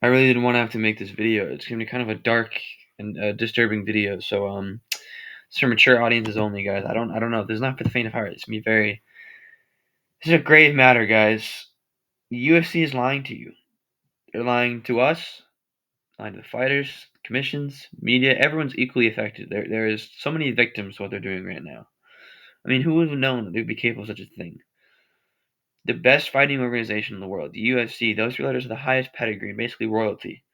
I really didn't want to have to make this video. It's gonna be kind of a dark and disturbing video. So it's for mature audiences only, guys. I don't know. This is not for the faint of heart. It's gonna be very. This is a grave matter, guys. The UFC is lying to you. They're lying to us, lying to the fighters, commissions, media. Everyone's equally affected. There is so many victims to what they're doing right now. I mean, who would have known that they'd be capable of such a thing? The best fighting organization in the world, the UFC, those three letters are the highest pedigree and basically royalty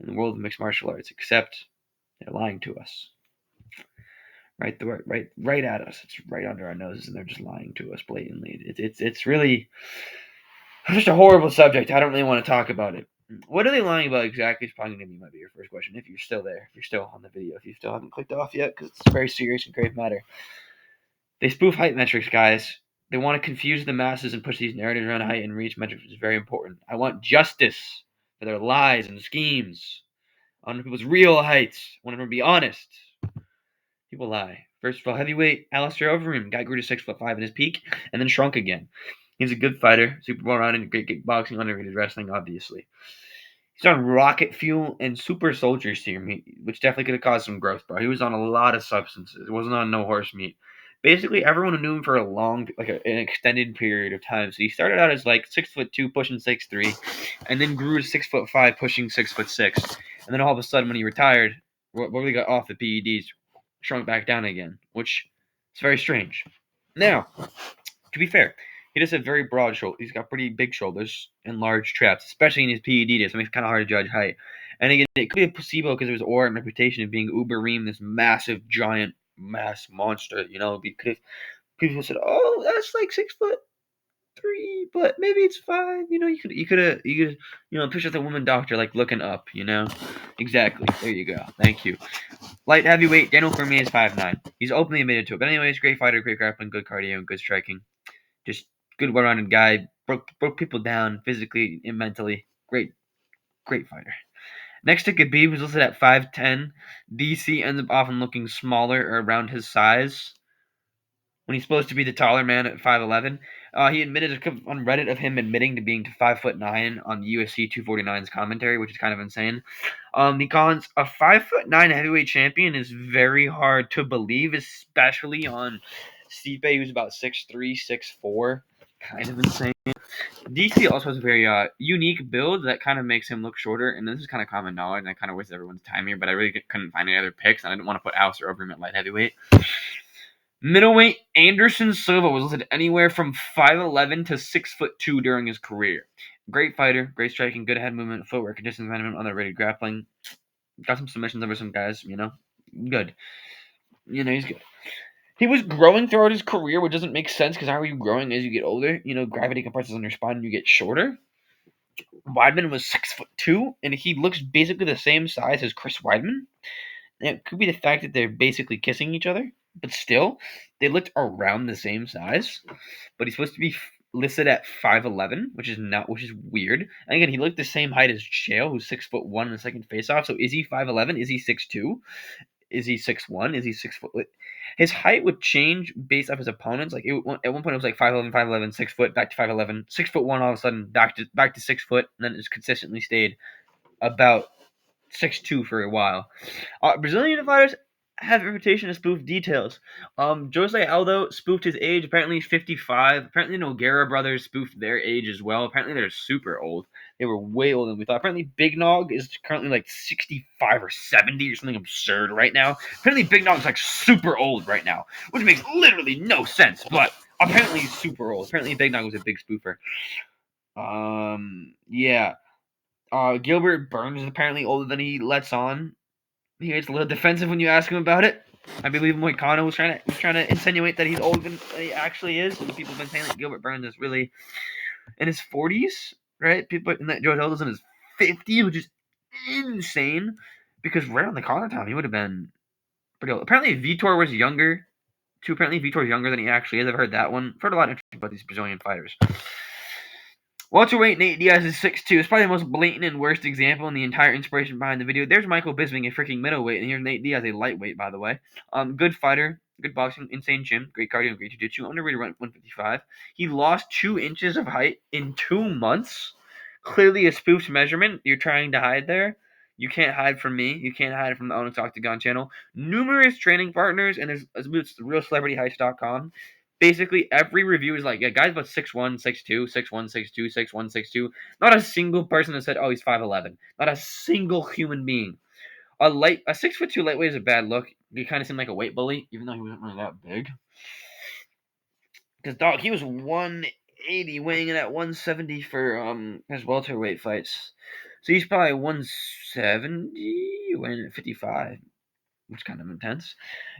in the world of mixed martial arts, except they're lying to us. Right at us. It's right under our noses, and they're just lying to us blatantly. It's really just a horrible subject. I don't really want to talk about it. What are they lying about exactly? Is probably going to be might be your first question. If you're still there, if you're still on the video, if you still haven't clicked off yet, because it's a very serious and grave matter. They spoof height metrics, guys. They want to confuse the masses and push these narratives around height and reach metrics, which is very important. I want justice for their lies and schemes. I want people's real heights. I want them to be honest. People lie. First of all, heavyweight Alistair Overeem. Guy grew to 6'5" in his peak and then shrunk again. He's a good fighter, super well rounded, great kickboxing, underrated wrestling, obviously. He's on rocket fuel and super soldier serum, which definitely could have caused some growth, bro. He was on a lot of substances. It wasn't on no horse meat. Basically, everyone knew him for a long, an extended period of time. So he started out as like 6'2", pushing 6'3", and then grew to 6'5", pushing 6'6", and then all of a sudden, when he retired, what really got off the PEDs, shrunk back down again, which is very strange. Now, to be fair, he does have very broad shoulders. He's got pretty big shoulders and large traps, especially in his PED days. So it makes it kind of hard to judge height. And again, it could be a placebo because of his aura and reputation of being Overeem, this massive, giant, mass monster. You know, because people said, "Oh, that's like 6'3", but maybe it's 5." You know, you could push out the woman doctor like looking up. You know, exactly. There you go. Thank you. Light heavyweight Daniel Cormier is 5'9". He's openly admitted to it. But anyways, great fighter, great grappling, good cardio, and good striking. Just good well-rounded guy. Broke people down physically and mentally. Great fighter. Next to Khabib, who's listed at 5'10". DC ends up often looking smaller or around his size when he's supposed to be the taller man at 5'11". He admitted on Reddit of him admitting to being 5'9" on UFC 249's commentary, which is kind of insane. Because a 5'9" heavyweight champion is very hard to believe, especially on Stipe, who's about 6'3", 6'4", kind of insane. DC also has a very unique build that kind of makes him look shorter, and this is kind of common knowledge, and I kind of waste everyone's time here, but I really couldn't find any other picks, and I didn't want to put Alistair Overeem at light heavyweight. Middleweight Anderson Silva was listed anywhere from 5'11" to 6'2" during his career. Great fighter, great striking, good head movement, footwork, and distance management, underrated grappling. Got some submissions over some guys, good. He's good. He was growing throughout his career, which doesn't make sense because how are you growing as you get older? Gravity compresses on your spine and you get shorter. Weidman was 6'2", and he looks basically the same size as Chris Weidman. And it could be the fact that they're basically kissing each other, but still, they looked around the same size. But he's supposed to be listed at 5'11", which is weird. And again, he looked the same height as Chael, who's 6'1" in the second faceoff. So is he 5'11"? Is he 6'2"? Is he 6'1"? Is he 6 foot? His height would change based off his opponents. Like at one point, it was like 5'11", 5'11", 6 foot, back to 5'11", 6'1", all of a sudden back to 6 foot, and then it's consistently stayed about 6'2" for a while. Brazilian fighters have a reputation to spoof details. Jose Aldo spoofed his age. Apparently he's 55. Apparently the Nogueira brothers spoofed their age as well. Apparently they're super old. They were way older than we thought. Apparently Big Nog is currently like 65 or 70 or something absurd right now. Apparently Big Nog's like super old right now, which makes literally no sense, but apparently he's super old. Apparently Big Nog was a big spoofer. Yeah. Gilbert Burns is apparently older than he lets on. He gets a little defensive when you ask him about it. I believe Conor was trying to insinuate that he's older than he actually is. And people have been saying that Gilbert Burns is really in his 40s, right? People and that George Aldo's in his 50s, which is insane. Because right on the Conor time, he would have been pretty old. Apparently, Vitor was younger. Too. Apparently, Vitor's younger than he actually is. I've heard that one. I've heard a lot of interesting about these Brazilian fighters. Welterweight Nate Diaz is 6'2". It's probably the most blatant and worst example in the entire inspiration behind the video. There's Michael Bisping, a freaking middleweight, and here's Nate Diaz, a lightweight, by the way. Good fighter, good boxing, insane chin, great cardio, and great jiu-jitsu. Underrated 155. He lost 2 inches of height in 2 months. clearly a spoofed measurement you're trying to hide there. You can't hide from me. You can't hide from the Onyx Octagon channel. Numerous training partners, and there's it's realcelebrityheights.com. Basically, every review is like, yeah, guy's about 6'1", 6'2", 6'1", 6'2", 6'1", 6'2". Not a single person has said, oh, he's 5'11". Not a single human being. A 6'2" lightweight is a bad look. He kind of seemed like a weight bully, even though he wasn't really that big. Because dog, he was 180, weighing in at 170 for his welterweight fights. So he's probably 170, weighing at 55, which is kind of intense.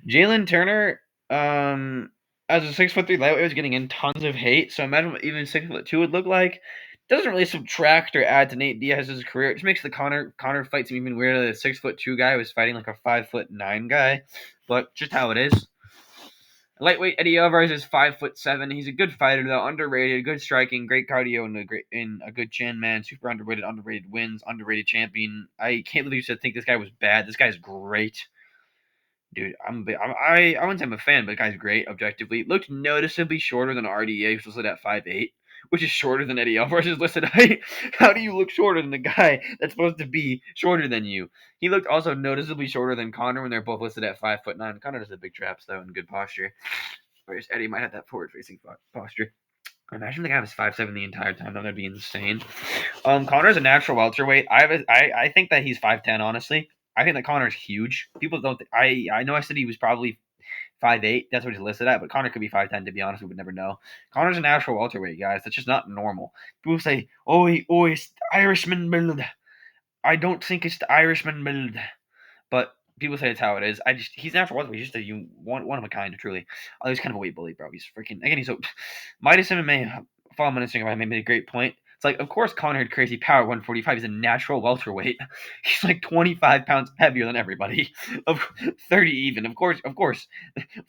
Jalen Turner, as a 6'3" lightweight, was getting in tons of hate. So imagine what even 6'2" would look like. Doesn't really subtract or add to Nate Diaz's career. It just makes the Conor fight seem even weirder. The 6'2" guy was fighting like a 5'9" guy, but just how it is. Lightweight Eddie Alvarez is 5'7". He's a good fighter though, underrated, good striking, great cardio, and a good chin man. Super underrated wins, underrated champion. I can't believe you said think this guy was bad. This guy's great, dude. I wouldn't say I'm a fan, but the guy's great objectively. Looked noticeably shorter than RDA, who's listed at 5'8", which is shorter than Eddie Alvarez is listed at. How do you look shorter than the guy that's supposed to be shorter than you? He looked also noticeably shorter than Conor when they're both listed at 5'9". Conor does the big traps though in good posture, whereas Eddie might have that forward-facing posture. Imagine the guy was 5'7" the entire time. That'd be insane. Conor's a natural welterweight. I think that he's 5'10", honestly. I think that Conor's huge. People don't. I know I said he was probably 5'8". That's what he's listed at, but Conor could be 5'10". To be honest, we would never know. Conor's a natural welterweight, guys. That's just not normal. People say, it's Irishman build. I don't think it's the Irishman build, but people say it's how it is. He's natural welterweight. He's just one of a kind, truly. Oh, he's kind of a weight bully, bro. He's freaking again. He's so Midas MMA. Follow him on Instagram. I made a great point. It's like, of course, Conor had crazy power, 145. He's a natural welterweight. He's like 25 pounds heavier than everybody. Of 30 even. Of course,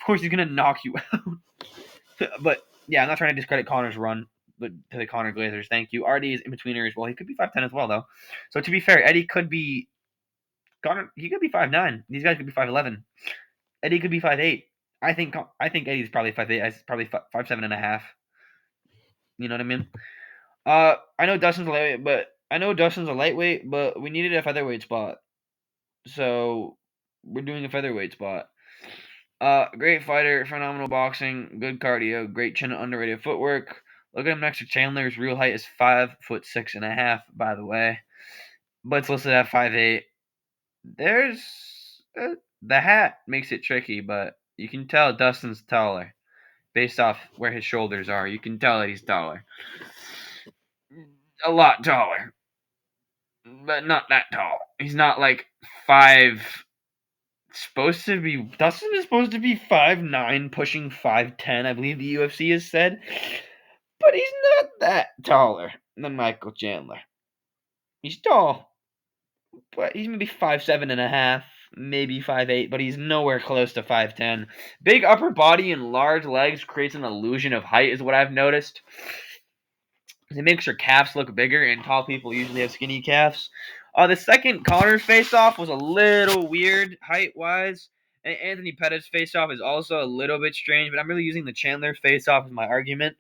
he's gonna knock you out. But yeah, I'm not trying to discredit Conor's run, but to the Conor Glazers, thank you. RD is in betweener as well. He could be 5'10" as well, though. So to be fair, Eddie could be Conor. He could be 5'9". These guys could be 5'11". Eddie could be 5'8". I think Eddie's probably 5'8". Probably 5'7.5". You know what I mean? I know Dustin's a lightweight, but we needed a featherweight spot, so we're doing a featherweight spot. Great fighter, phenomenal boxing, good cardio, great chin, underrated footwork. Look at him next to Chandler. His real height is 5'6.5", by the way, but it's listed at 5'8". There's the hat makes it tricky, but you can tell Dustin's taller based off where his shoulders are. You can tell that he's taller. A lot taller, but not that tall. He's not like 5. Dustin is supposed to be 5'9", pushing 5'10", I believe the UFC has said. But he's not that taller than Michael Chandler. He's tall, but he's maybe 5'7.5", maybe 5'8", but he's nowhere close to 5'10". Big upper body and large legs creates an illusion of height, is what I've noticed. It makes your calves look bigger, and tall people usually have skinny calves. The second Conor face-off was a little weird height-wise. And Anthony Pettis face-off is also a little bit strange, but I'm really using the Chandler face-off as my argument.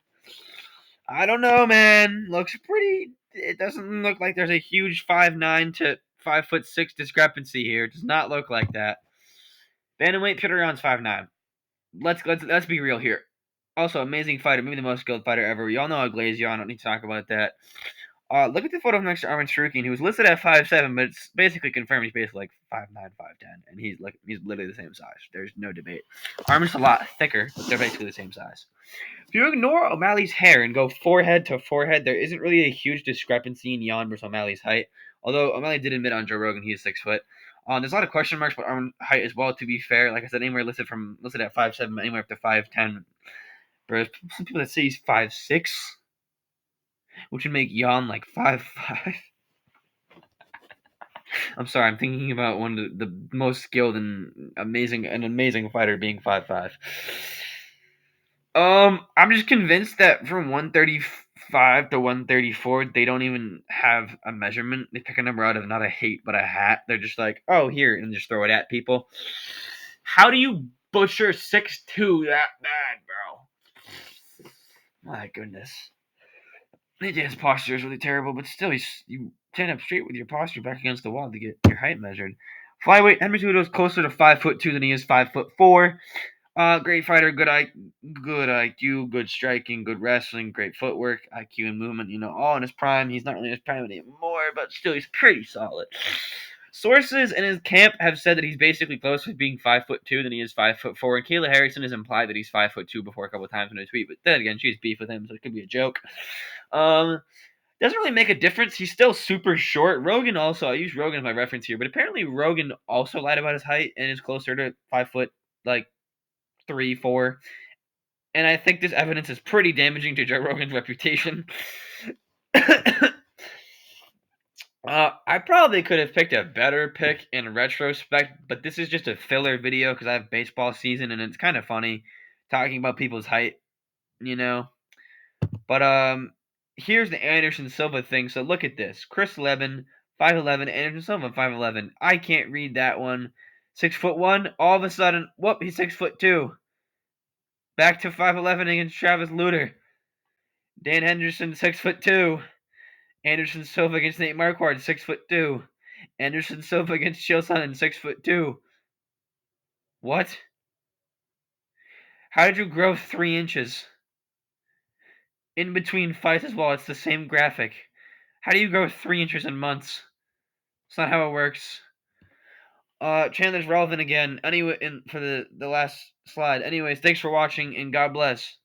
I don't know, man. Looks pretty. It doesn't look like there's a huge 5'9" to 5'6" discrepancy here. It does not look like that. Bantamweight Petr Yan's 5'9". Let's be real here. Also, amazing fighter, maybe the most skilled fighter ever. We all know how glazed you are. I don't need to talk about that. Look at the photo next to Arman Sarukian, who was listed at 5'7", but it's basically confirmed he's basically like 5'9", 5'10", and he's literally the same size. There's no debate. Arman's a lot thicker, but they're basically the same size. If you ignore O'Malley's hair and go forehead to forehead, there isn't really a huge discrepancy in Yan versus O'Malley's height. Although O'Malley did admit on Joe Rogan he is 6 foot. There's a lot of question marks about Arman's height as well. To be fair, like I said, anywhere listed at 5'7", anywhere up to 5'10". There's some people that say he's 5'6", which would make Yan like 5'5". I'm sorry, I'm thinking about one of the most skilled and amazing fighter being 5'5". I'm just convinced that from 135 to 134, they don't even have a measurement. They pick a number out of not a height but a hat. They're just like, oh, here, and just throw it at people. How do you butcher 6'2" that bad, bro? My goodness. AJ's posture is really terrible, but still, you stand up straight with your posture back against the wall to get your height measured. Flyweight, Henry Cejudo is closer to 5'2" than he is 5'4". Great fighter, good IQ, good striking, good wrestling, great footwork, IQ and movement. All in his prime. He's not really in his prime anymore, but still, he's pretty solid. Sources in his camp have said that he's basically closer to being 5'2" than he is 5'4", and Kayla Harrison has implied that he's 5'2" before a couple of times in a tweet. But then again, she's beef with him, so it could be a joke. Doesn't really make a difference. He's still super short. Rogan also, I use Rogan as my reference here, but apparently Rogan also lied about his height and is closer to 5'3", 4. And I think this evidence is pretty damaging to Joe Rogan's reputation. I probably could have picked a better pick in retrospect, but this is just a filler video because I have baseball season and it's kind of funny talking about people's height, But here's the Anderson Silva thing. So look at this: Chris Leben, 5'11", Anderson Silva, 5'11". I can't read that one. 6'1". All of a sudden, whoop, he's 6'2". Back to 5'11" against Travis Lutter. Dan Henderson, 6'2". Anderson Silva against Nate Marquardt, 6'2". Anderson Silva against Chael Sonnen, 6'2". What? How did you grow 3 inches? In between fights as well, it's the same graphic. How do you grow 3 inches in months? It's not how it works. Chandler's relevant again. Anyway, for the last slide. Anyways, thanks for watching and God bless.